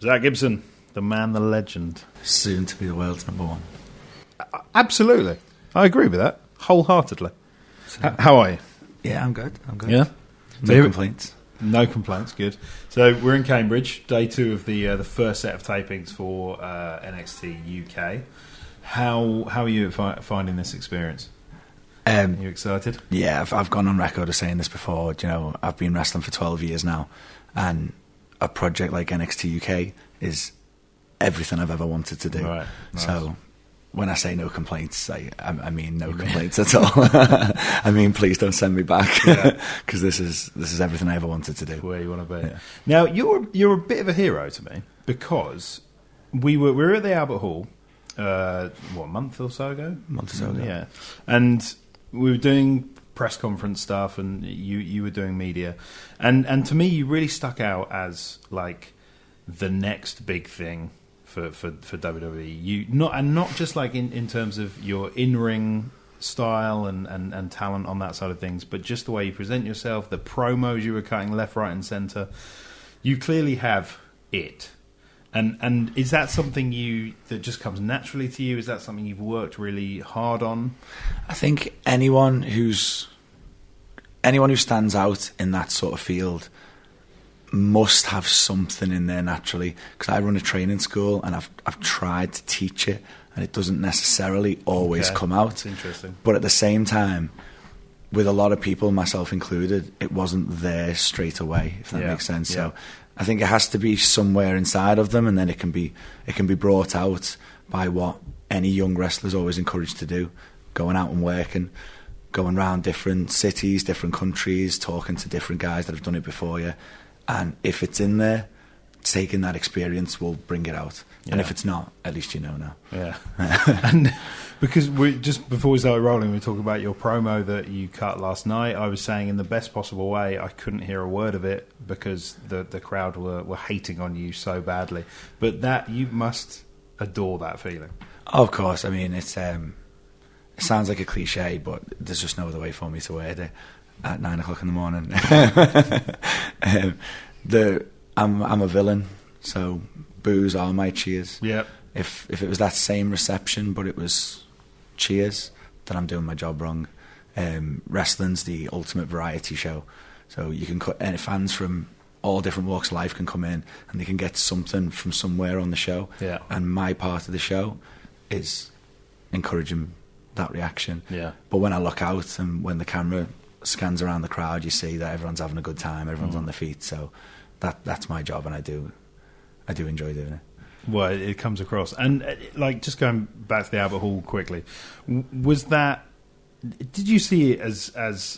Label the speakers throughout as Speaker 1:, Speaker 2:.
Speaker 1: Zack Gibson, the man, the legend.
Speaker 2: Soon to be the world's number one.
Speaker 1: Absolutely. I agree with that, wholeheartedly. So, how are you?
Speaker 2: Yeah, I'm good.
Speaker 1: Yeah?
Speaker 2: No complaints.
Speaker 1: No complaints, good. So we're in Cambridge, day 2 of the first set of tapings for NXT UK. How are you finding this experience? Are you excited?
Speaker 2: Yeah, I've gone on record of saying this before. You know, I've been wrestling for 12 years now, and a project like NXT UK is everything I've ever wanted to do.
Speaker 1: Right, nice.
Speaker 2: So when I say no complaints, I mean no complaints at all. I mean, please don't send me back, because this is everything I ever wanted to do.
Speaker 1: Where you want to be.
Speaker 2: Yeah.
Speaker 1: Now you're a bit of a hero to me, because we were at the Albert Hall a month or so ago. Yeah, and we were doing press conference stuff, and you were doing media, and to me you really stuck out as like the next big thing for WWE. You not just like in terms of your in-ring style and talent on that side of things, but just the way you present yourself, the promos you were cutting left, right, and centre. You clearly have it. And is that something that just comes naturally to you? Is that something you've worked really hard on?
Speaker 2: I think anyone who stands out in that sort of field must have something in there naturally. Because I run a training school, and I've tried to teach it, and it doesn't necessarily always come out.
Speaker 1: That's interesting.
Speaker 2: But at the same time, with a lot of people, myself included, it wasn't there straight away. If that makes sense.
Speaker 1: Yeah.
Speaker 2: So I think it has to be somewhere inside of them, and then it can be brought out by what any young wrestler's always encouraged to do: going out and working, going around different cities, different countries, talking to different guys that have done it before you. And if it's in there, taking that experience will bring it out. Yeah. And if it's not, at least you know now.
Speaker 1: Yeah. And because just before we started rolling, we were talking about your promo that you cut last night. I was saying in the best possible way, I couldn't hear a word of it because the crowd were hating on you so badly. But that, you must adore that feeling.
Speaker 2: Of course. I mean, it sounds like a cliche, but there's just no other way for me to word it at 9 o'clock in the morning. I'm a villain, so boos are my cheers.
Speaker 1: Yep.
Speaker 2: If it was that same reception, but it was cheers, then I'm doing my job wrong. Wrestling's the ultimate variety show, so you can fans from all different walks of life can come in, and they can get something from somewhere on the show.
Speaker 1: Yeah. And
Speaker 2: my part of the show is encouraging that reaction.
Speaker 1: Yeah.
Speaker 2: But when I look out and when the camera scans around the crowd, you see that everyone's having a good time, everyone's on their feet. So that's my job, and I do enjoy doing it.
Speaker 1: Well, it comes across. And like, just going back to the Albert Hall quickly, was that, did you see it as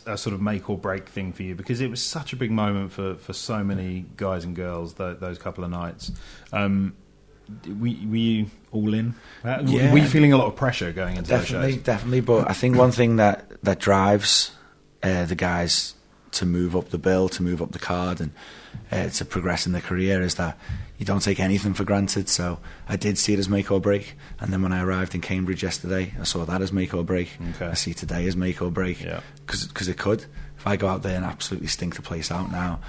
Speaker 1: a sort of make or break thing for you? Because it was such a big moment for so many guys and girls those couple of nights. Were you all in?
Speaker 2: Yeah.
Speaker 1: Were you feeling a lot of pressure going into those shows?
Speaker 2: Definitely. But I think one thing that drives the guys to move up the bill, to move up the card, and to progress in their career is that you don't take anything for granted. So I did see it as make or break, and then when I arrived in Cambridge yesterday, I saw that as make or break.
Speaker 1: Okay.
Speaker 2: I see today as make or break, because it could. If I go out there and absolutely stink the place out now,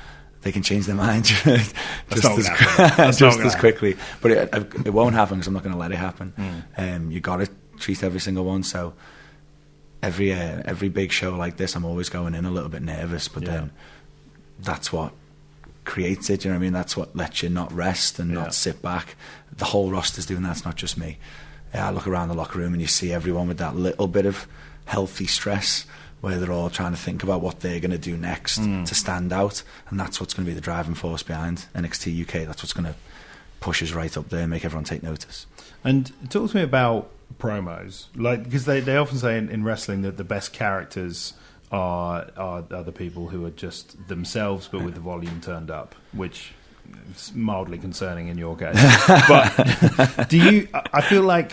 Speaker 2: they can change their mind just as quickly. But it won't happen, because I'm not going to let it happen. You got to treat every single one. So every big show like this, I'm always going in a little bit nervous, but then that's what creates it. You know what I mean? That's what lets you not rest and not sit back. The whole roster's doing that. It's not just me. I look around the locker room and you see everyone with that little bit of healthy stress, where they're all trying to think about what they're going to do next to stand out, and that's what's going to be the driving force behind NXT UK. That's what's going to push us right up there and make everyone take notice. And
Speaker 1: talk to me about promos, like, because they often say in wrestling that the best characters are the people who are just themselves, but with the volume turned up, which is mildly concerning in your case. But I feel like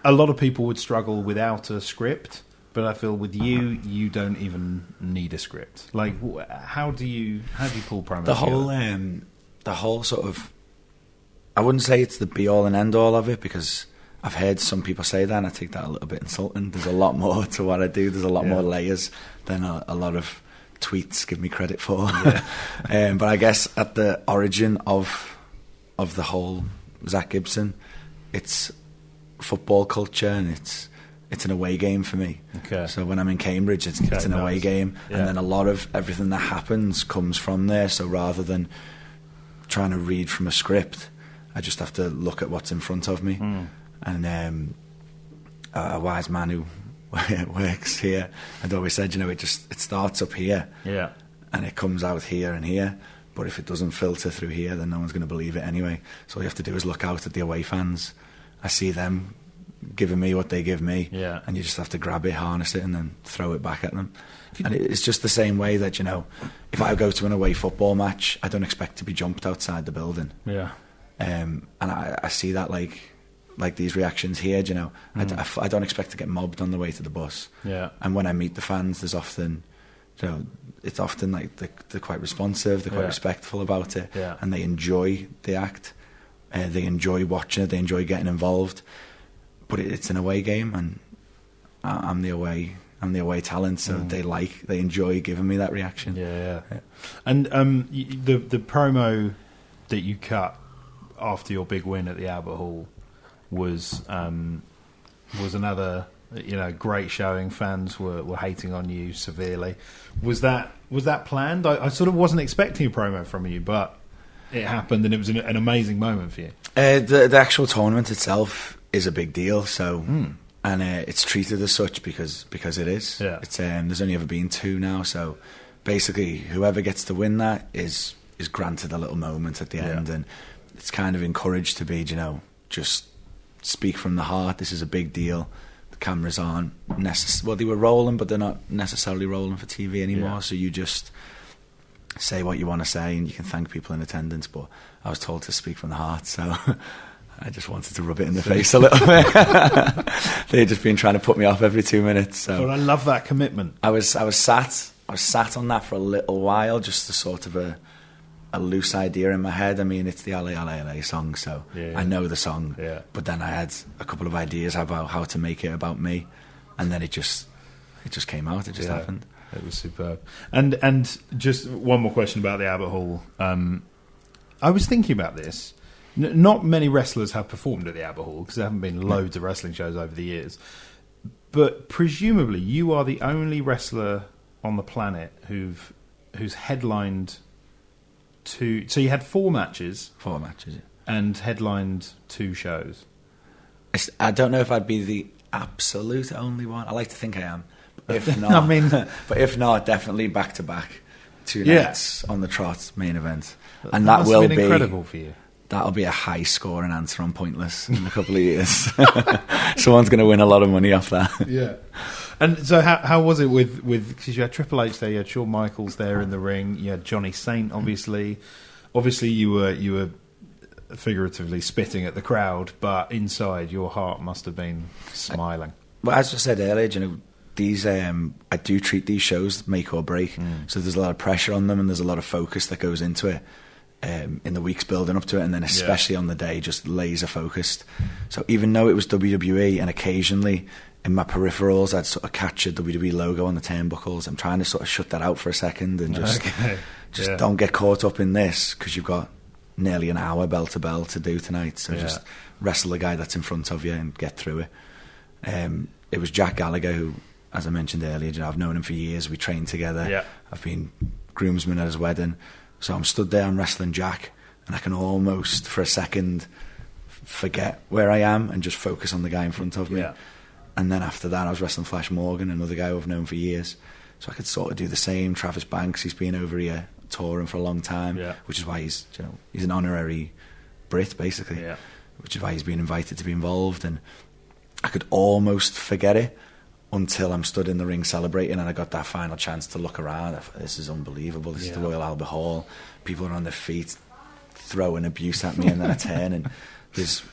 Speaker 1: a lot of people would struggle without a script, but I feel with you don't even need a script. Like, how do you pull promos?
Speaker 2: The whole sort of, I wouldn't say it's the be all and end all of it, because I've heard some people say that, and I take that a little bit insulting. There's a lot more to what I do. There's a lot more layers than a lot of tweets give me credit for. But I guess at the origin of of the whole Zack Gibson. It's football culture, and it's an away game for me.
Speaker 1: Okay.
Speaker 2: So when I'm in Cambridge, it's an away game, and then a lot of everything that happens comes from there. So rather than trying to read from a script, I just have to look at what's in front of me. And a wise man who works here had always said, it starts up here, and it comes out here and here. But if it doesn't filter through here, then no one's going to believe it anyway. So all you have to do is look out at the away fans. I see them giving me what they give me, and you just have to grab it, harness it, and then throw it back at them. And it's just the same way that, if I go to an away football match, I don't expect to be jumped outside the building. And I see that like these reactions here, I don't expect to get mobbed on the way to the bus. And when I meet the fans, there's often, it's often like they're quite responsive, they're quite respectful about it, and they enjoy the act. They enjoy watching it, they enjoy getting involved. But it's an away game, and I'm the away talent, so they enjoy giving me that reaction.
Speaker 1: And the promo that you cut after your big win at the Albert Hall was another great showing. Fans were hating on you severely. Was that planned? I sort of wasn't expecting a promo from you, but it happened, and it was an amazing moment for you.
Speaker 2: The actual tournament itself is a big deal, so and it's treated as such because it is. It's there's only ever been 2 now, so basically whoever gets to win that is granted a little moment at the end, and it's kind of encouraged to be, just speak from the heart. This is a big deal. The cameras aren't they were rolling, but they're not necessarily rolling for TV anymore. So you just say what you want to say, and you can thank people in attendance. But I was told to speak from the heart, so I just wanted to rub it in the face a little bit. They'd just been trying to put me off every 2 minutes. So.
Speaker 1: But I love that commitment.
Speaker 2: I was sat on that for a little while, just to sort of a loose idea in my head. I mean, it's the LA song, so I know the song. But then I had a couple of ideas about how to make it about me, and then it just came out. It just happened.
Speaker 1: It was superb. And just one more question about the Albert Hall. I was thinking about this. Not many wrestlers have performed at the Albert Hall because there haven't been loads of wrestling shows over the years. But presumably, you are the only wrestler on the planet who's headlined 2. So you had 4 matches.
Speaker 2: 4 matches,
Speaker 1: and headlined 2 shows.
Speaker 2: I don't know if I'd be the absolute only one. I like to think I am. If not, but if not, definitely back to back 2 nights on the trot main event, and that will be
Speaker 1: incredible for you.
Speaker 2: That'll be a high scoring answer on Pointless in a couple of years. Someone's going to win a lot of money off that.
Speaker 1: And so how was it with because you had Triple H there, you had Shawn Michaels there in the ring, you had Johnny Saint, obviously you were figuratively spitting at the crowd, but inside your heart must have been smiling.
Speaker 2: Well, as I said earlier, these I do treat these shows make or break. So there's a lot of pressure on them, and there's a lot of focus that goes into it in the weeks building up to it, and then especially on the day, just laser focused. So even though it was WWE, and occasionally in my peripherals I'd sort of catch a WWE logo on the turnbuckles, I'm trying to sort of shut that out for a second and just don't get caught up in this, because you've got nearly an hour bell to bell to do tonight. So just wrestle the guy that's in front of you and get through it. It was Jack Gallagher who, as I mentioned earlier, I've known him for years. We trained together. I've been groomsman at his wedding. So I'm stood there, I'm wrestling Jack, and I can almost, for a second, forget where I am and just focus on the guy in front of me. And then after that, I was wrestling Flash Morgan, another guy who I've known for years. So I could sort of do the same. Travis Banks, he's been over here touring for a long time, which is why he's an honorary Brit, basically, which is why he's been invited to be involved. And I could almost forget it until I'm stood in the ring celebrating, and I got that final chance to look around. I thought, this is unbelievable. This is the Royal Albert Hall. People are on their feet throwing abuse at me, and then I turn, and there's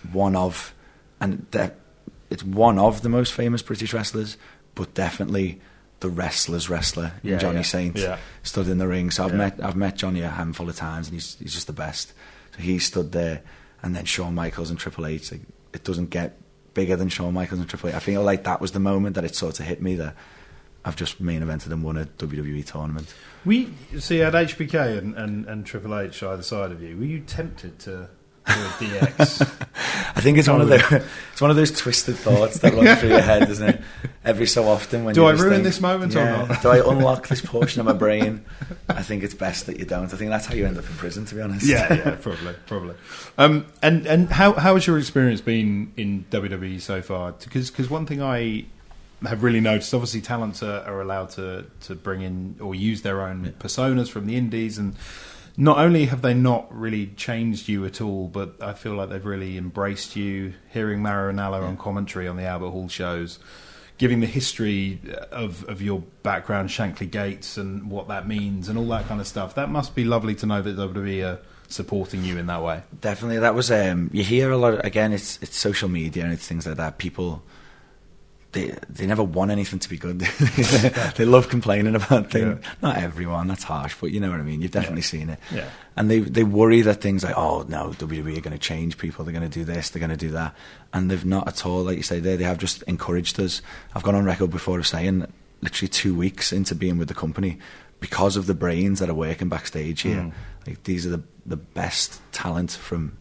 Speaker 2: it's one of the most famous British wrestlers, but definitely the wrestler's wrestler, Johnny Saint, stood in the ring. So I've met Johnny a handful of times, and he's just the best. So he stood there, and then Shawn Michaels and Triple H. It doesn't get bigger than Shawn Michaels and Triple H. I feel like that was the moment that it sort of hit me that I've just main evented and won a WWE tournament.
Speaker 1: So you had HBK and Triple H either side of you. Were you tempted to DX?
Speaker 2: I think it's one of those twisted thoughts that run through your head, isn't it? Every so often, when
Speaker 1: do I ruin this moment or not?
Speaker 2: Do I unlock this portion of my brain? I think it's best that you don't. I think that's how you end up in prison, to be honest.
Speaker 1: Yeah, probably. And how has your experience been in WWE so far? Because one thing I have really noticed, obviously, talents are allowed to bring in or use their own personas from the indies, and not only have they not really changed you at all, but I feel like they've really embraced you. Hearing Marinella on commentary on the Albert Hall shows, giving the history of your background, Shankly Gates, and what that means, and all that kind of stuff. That must be lovely to know that WWE are supporting you in that way.
Speaker 2: Definitely, that was. You hear a lot. Again, it's social media and it's things like that. People, they never want anything to be good. They love complaining about things. Yeah. Not everyone, that's harsh, but you know what I mean. You've definitely seen it.
Speaker 1: Yeah.
Speaker 2: And they worry that things like, oh no, WWE are going to change people. They're going to do this. They're going to do that. And they've not at all. Like you say, they have just encouraged us. I've gone on record before of saying, literally 2 weeks into being with the company, because of the brains that are working backstage here. Like these are the best talent from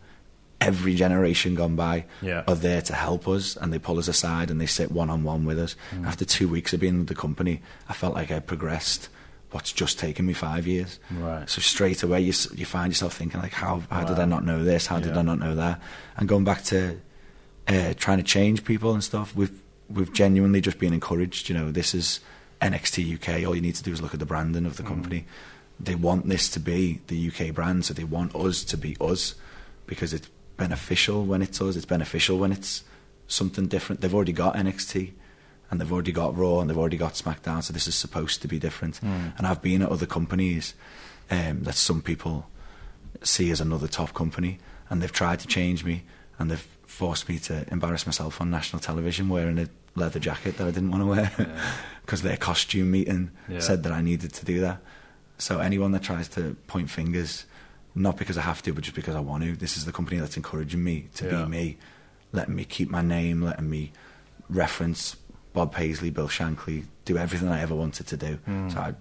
Speaker 2: every generation gone by are there to help us, and they pull us aside and they sit one-on-one with us. After 2 weeks of being with the company, I felt like I progressed what's just taken me 5 years.
Speaker 1: Right.
Speaker 2: So straight away you find yourself thinking like, how did I not know this? How did I not know that? And going back to trying to change people and stuff, we've genuinely just been encouraged. You know, this is NXT UK. All you need to do is look at the branding of the company. They want this to be the UK brand, so they want us to be us, because it's beneficial when it's us. It's beneficial when it's something different. They've already got NXT, and they've already got Raw, and they've already got SmackDown, so this is supposed to be different. And I've been at other companies that some people see as another top company, and they've tried to change me, and they've forced me to embarrass myself on national television wearing a leather jacket that I didn't want to wear because their costume meeting said that I needed to do that. So anyone that tries to point fingers, not because I have to, but just because I want to, this is the company that's encouraging me to be me, letting me keep my name, letting me reference Bob Paisley, Bill Shankly, do everything I ever wanted to do. So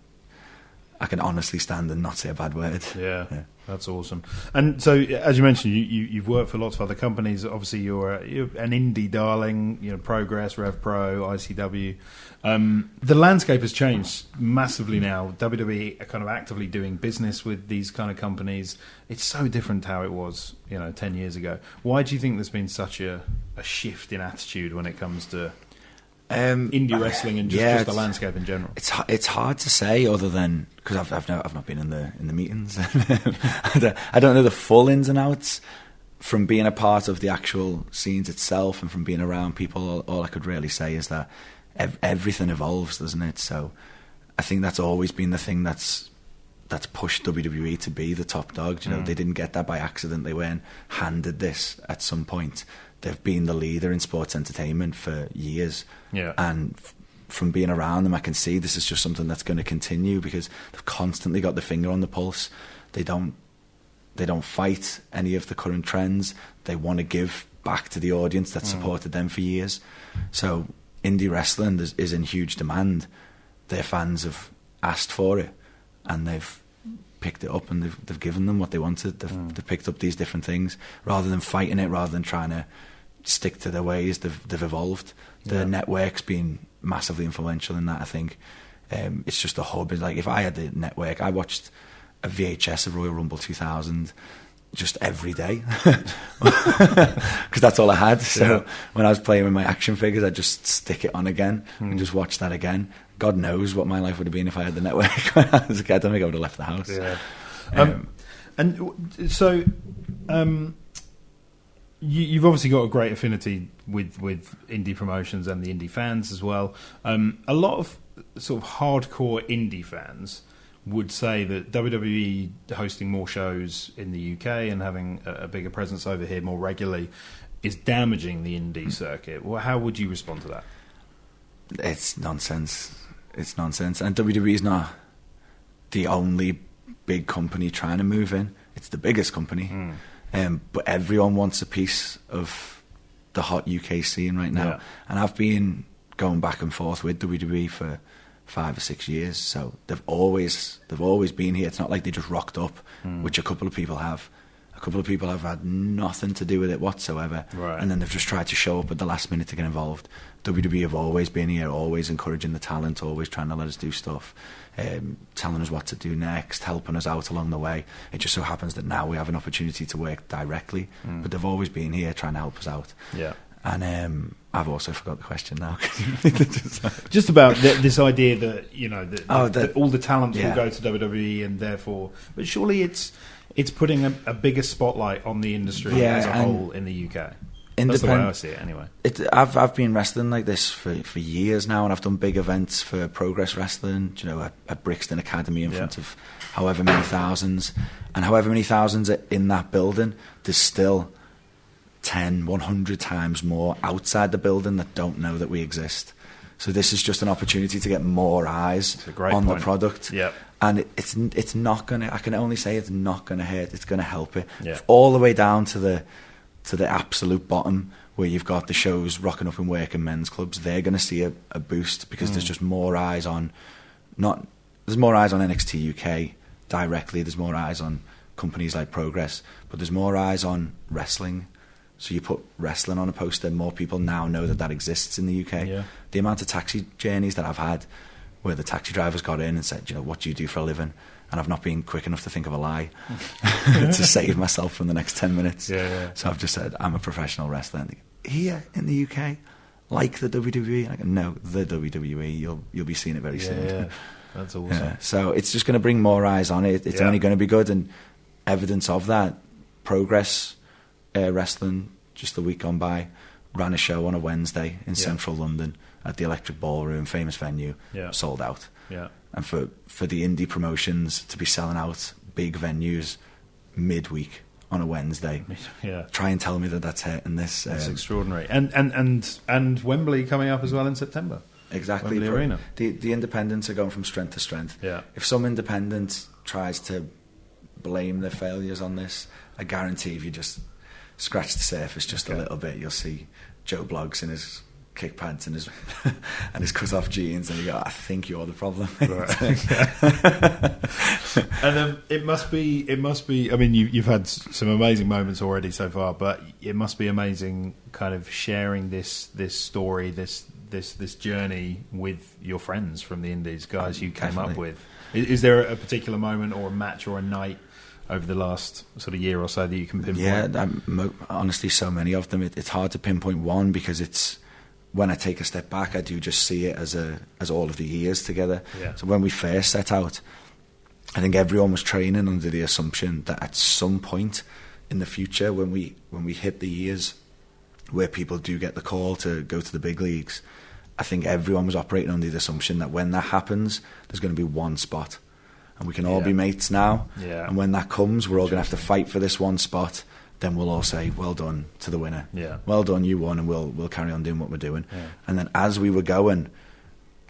Speaker 2: I can honestly stand and not say a bad word.
Speaker 1: Yeah. That's awesome. And so, as you mentioned, you've worked for lots of other companies. Obviously, you're an indie darling. You know, Progress, Rev Pro, ICW. The landscape has changed massively now. WWE are kind of actively doing business with these kind of companies. It's so different to how it was, 10 years ago. Why do you think there's been such a shift in attitude when it comes to indie wrestling and just the landscape in general?
Speaker 2: It's hard to say, other than because I've not been in the meetings. I don't know the full ins and outs from being a part of the actual scenes itself and from being around people. All I could really say is that everything evolves, doesn't it? So I think that's always been the thing that's pushed WWE to be the top dog. They didn't get that by accident. They weren't handed this at some point. They've been the leader in sports entertainment for years. Yeah. And from being around them, I can see this is just something that's going to continue, because they've constantly got the finger on the pulse. They don't fight any of the current trends. They want to give back to the audience that supported them for years. So indie wrestling is in huge demand. Their fans have asked for it, and they've picked it up, and they've given them what they wanted. They've picked up these different things rather than fighting it, rather than trying to stick to their ways. They've evolved. The network's been massively influential in that, I think. It's just a hub. It's like, if I had the network, I watched a VHS of Royal Rumble 2000 just every day, because that's all I had. So when I was playing with my action figures, I'd just stick it on again and just watch that again. God knows what my life would have been if I had the network when I was a kid. I don't think I would have left the house.
Speaker 1: And so you've obviously got a great affinity with indie promotions and the indie fans as well. A lot of sort of hardcore indie fans would say that WWE hosting more shows in the UK and having a bigger presence over here more regularly is damaging the indie circuit. Well, how would you respond to that?
Speaker 2: It's nonsense. It's nonsense. And WWE is not the only big company trying to move in. It's the biggest company. But everyone wants a piece of the hot UK scene right now. And I've been going back and forth with WWE for 5 or 6 years, so they've always been here. It's not like they just rocked up, which a couple of people have. A couple of people have had nothing to do with it whatsoever, and then they've just tried to show up at the last minute to get involved. WWE have always been here, always encouraging the talent, always trying to let us do stuff, telling us what to do next, helping us out along the way. It just so happens that now we have an opportunity to work directly, but they've always been here trying to help us out.
Speaker 1: Yeah.
Speaker 2: And I've also forgot the question now.
Speaker 1: Just about this idea that, you know, that all the talents will go to WWE, and therefore, but surely it's putting a bigger spotlight on the industry as a whole in the UK. That's the way I see it, anyway.
Speaker 2: I've been wrestling like this for years now, and I've done big events for Progress Wrestling, you know, at Brixton Academy in front of however many thousands, and however many thousands are in that building, there's still 10, 100 times more outside the building that don't know that we exist. So this is just an opportunity to get more eyes on the product.
Speaker 1: Yep.
Speaker 2: And it's not gonna. I can only say it's not gonna hurt. It's gonna help it all the way down to the absolute bottom, where you've got the shows rocking up and working men's clubs. They're gonna see a boost because there's just more eyes on. There's more eyes on NXT UK directly. There's more eyes on companies like Progress, but there's more eyes on wrestling. So you put wrestling on a poster, more people now know that exists in the UK. Yeah. The amount of taxi journeys that I've had where the taxi drivers got in and said, you know, what do you do for a living? And I've not been quick enough to think of a lie to save myself from the next 10 minutes. Yeah. So I've just said, I'm a professional wrestler. And they go, here in the UK, like the WWE? And I go, no, the WWE. You'll be seeing it very soon.
Speaker 1: Yeah. That's awesome. Yeah.
Speaker 2: So it's just going to bring more eyes on it. It's only going to be good. And evidence of that, Progress Wrestling, just the week gone by, ran a show on a Wednesday in central London at the Electric Ballroom, famous venue, sold out. Yeah. And for the indie promotions to be selling out big venues midweek on a Wednesday, try and tell me that's hurting this.
Speaker 1: That's extraordinary. And Wembley coming up as well in September.
Speaker 2: Exactly.
Speaker 1: Wembley Arena.
Speaker 2: The independents are going from strength to strength.
Speaker 1: Yeah.
Speaker 2: If some independent tries to blame their failures on this, I guarantee if you just scratch the surface just a little bit, you'll see Joe Bloggs in his kick pants and his and his cut off jeans, and you go, I think you're the problem.
Speaker 1: Right. And it must be. I mean, you've had some amazing moments already so far, but it must be amazing, kind of sharing this story, this journey with your friends from the Indies, guys you came up with. Is there a particular moment or a match or a night over the last sort of year or so that you can pinpoint?
Speaker 2: Yeah, honestly, so many of them. It's hard to pinpoint one, because it's, when I take a step back, I do just see it as all of the years together. Yeah. So when we first set out, I think everyone was training under the assumption that at some point in the future, when we hit the years where people do get the call to go to the big leagues, I think everyone was operating under the assumption that when that happens, there's going to be one spot. And we can all be mates now. Yeah. And when that comes, we're all going to have to fight for this one spot. Then we'll all say, well done to the winner. Yeah. Well done, you won, and we'll carry on doing what we're doing. Yeah. And then as we were going,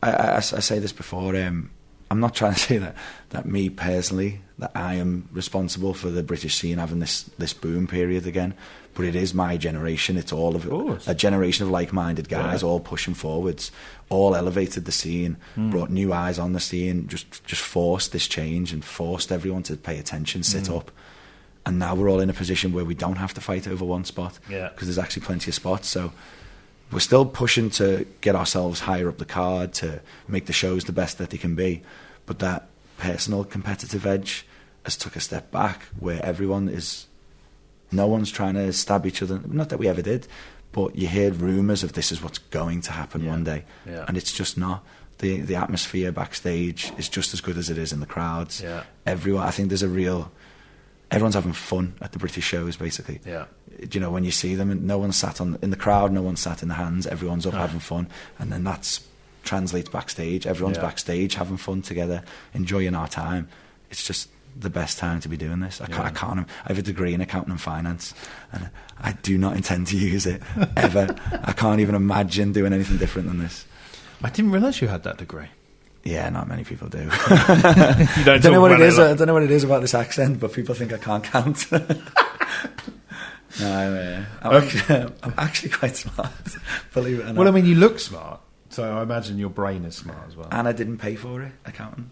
Speaker 2: I say this before, I'm not trying to say that me personally, that I am responsible for the British scene having this boom period again. But it is my generation. It's all of it. A generation of like-minded guys, all pushing forwards, all elevated the scene, brought new eyes on the scene, just forced this change and forced everyone to pay attention, sit up. And now we're all in a position where we don't have to fight over one spot, because there's actually plenty of spots. So we're still pushing to get ourselves higher up the card, to make the shows the best that they can be. But that personal competitive edge has took a step back, where no one's trying to stab each other. Not that we ever did, but you hear rumours of this is what's going to happen one day. Yeah. And it's just not. The atmosphere backstage is just as good as it is in the crowds. Yeah. Everyone, I think everyone's having fun at the British shows, basically. Yeah. You know, when you see them, no one's sat in the crowd, no one's sat in the hands, everyone's up having fun. And then that translates backstage. Everyone's backstage having fun together, enjoying our time. It's just the best time to be doing this. I have a degree in accounting and finance, and I do not intend to use it ever. I can't even imagine doing anything different than this.
Speaker 1: I didn't realise you had that degree.
Speaker 2: Yeah, not many people do. I don't know what it is. I don't know what it is about this accent, but people think I can't count. No, I'm actually quite smart, believe it or not.
Speaker 1: Well, I mean, you look smart, so I imagine your brain is smart as well.
Speaker 2: And I didn't pay for it, accounting.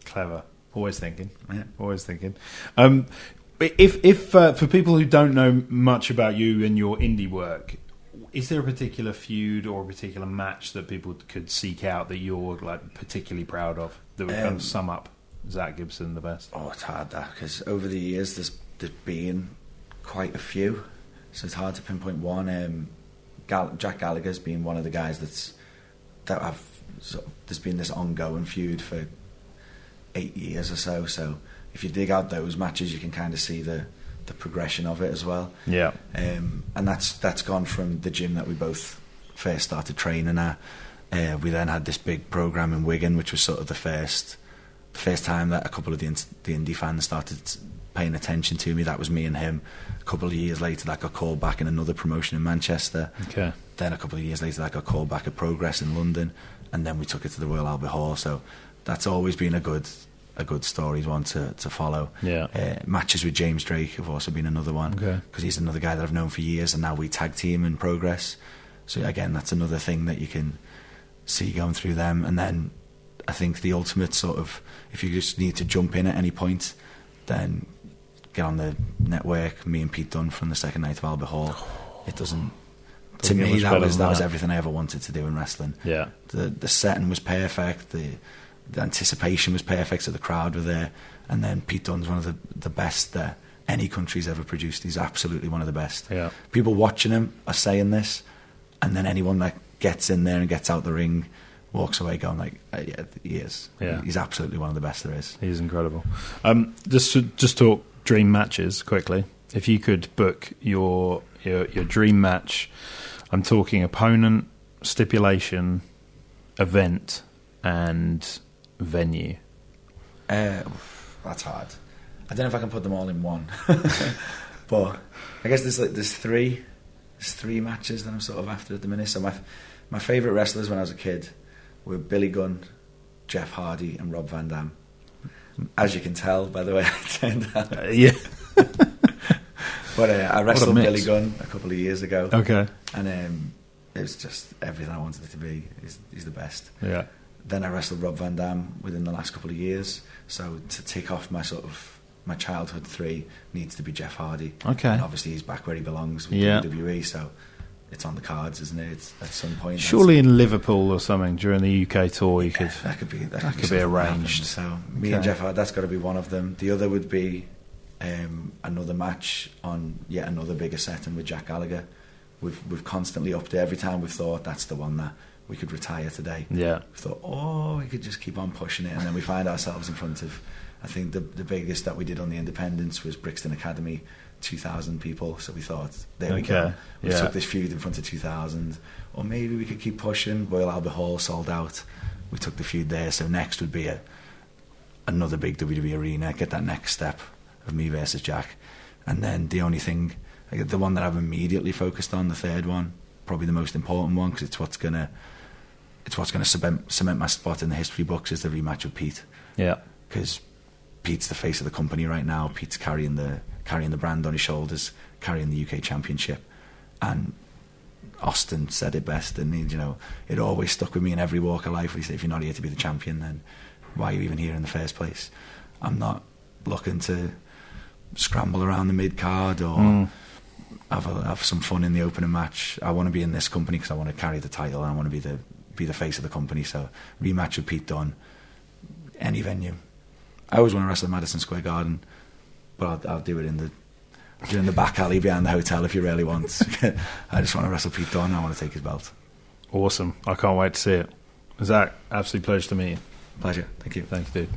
Speaker 1: Clever. Always thinking. Yeah. Always thinking. If for people who don't know much about you and your indie work, is there a particular feud or a particular match that people could seek out that you're like particularly proud of that would kind of sum up Zack Gibson the best?
Speaker 2: Oh, it's hard that, because over the years there's been quite a few, so it's hard to pinpoint one. Jack Gallagher's been one of the guys there's been this ongoing feud for 8 years or so. So if you dig out those matches, you can kind of see the progression of it as well.
Speaker 1: Yeah.
Speaker 2: And that's gone from the gym that we both first started training at. We then had this big program in Wigan, which was sort of the first time that a couple of the indie fans started paying attention to me. That was me and him. A couple of years later, that got called back in another promotion in Manchester.
Speaker 1: Okay.
Speaker 2: Then a couple of years later, that got called back at Progress in London, and then we took it to the Royal Albert Hall. So that's always been a good story one to follow.
Speaker 1: Yeah.
Speaker 2: Matches with James Drake have also been another one, because he's another guy that I've known for years, and now we tag team in Progress. So again, that's another thing that you can see going through them. And then I think the ultimate sort of, if you just need to jump in at any point, then get on the network. Me and Pete Dunne from the second night of Albert Hall. It doesn't. To me, that was everything I ever wanted to do in wrestling.
Speaker 1: Yeah.
Speaker 2: The setting was perfect. The anticipation was perfect, so the crowd were there. And then Pete Dunne's one of the best that any country's ever produced. He's absolutely one of the best.
Speaker 1: Yeah.
Speaker 2: People watching him are saying this, and then anyone that gets in there and gets out the ring walks away going like, yeah, he is.
Speaker 1: Yeah.
Speaker 2: He's absolutely one of the best there is.
Speaker 1: He's incredible. Just talk dream matches quickly. If you could book your dream match, I'm talking opponent, stipulation, event, and venue.
Speaker 2: That's hard. I don't know if I can put them all in one. But I guess there's three matches that I'm sort of after at the minute. So my favourite wrestlers when I was a kid were Billy Gunn, Jeff Hardy, and Rob Van Dam. As you can tell by the way I turned out.
Speaker 1: Yeah.
Speaker 2: But I wrestled Billy Gunn a couple of years ago.
Speaker 1: Okay.
Speaker 2: And it was just everything I wanted it to be. He's the best.
Speaker 1: Yeah.
Speaker 2: Then I wrestled Rob Van Dam within the last couple of years. So to tick off my childhood three needs to be Jeff Hardy.
Speaker 1: Okay.
Speaker 2: And obviously he's back where he belongs with WWE, so it's on the cards, isn't it? It's at some point.
Speaker 1: Surely in Liverpool or something during the UK tour, you could.
Speaker 2: That could
Speaker 1: be arranged.
Speaker 2: So me and Jeff Hardy, that's got to be one of them. The other would be another match on yet another bigger setting with Jack Gallagher. We've constantly upped it. Every time we've thought that's the one that we could retire today.
Speaker 1: Yeah.
Speaker 2: We thought, we could just keep on pushing it, and then we find ourselves in front of, I think the biggest that we did on the Independence was Brixton Academy, 2,000 people. So we thought, there we go. We took this feud in front of 2,000, or maybe we could keep pushing. Royal Albert Hall sold out. We took the feud there. So next would be another big WWE arena. Get that next step of me versus Jack, and then the only thing, the one that I've immediately focused on, the third one, probably the most important one, because it's what's gonna cement my spot in the history books, is the rematch with Pete.
Speaker 1: Yeah.
Speaker 2: Because Pete's the face of the company right now. Pete's carrying the brand on his shoulders, carrying the UK Championship. And Austin said it best, and it always stuck with me in every walk of life. He said, if you're not here to be the champion, then why are you even here in the first place? I'm not looking to scramble around the mid card or have some fun in the opening match. I want to be in this company because I want to carry the title, and I want to be the face of the company. So rematch with Pete Dunne, any venue. I always want to wrestle at Madison Square Garden, but I'll do it in the back alley behind the hotel if you really want. I just want to wrestle Pete Dunne. I want to take his belt.
Speaker 1: Awesome. I can't wait to see it. Zack, absolute pleasure to meet you.
Speaker 2: Pleasure. Thank you.
Speaker 1: Thank you, dude.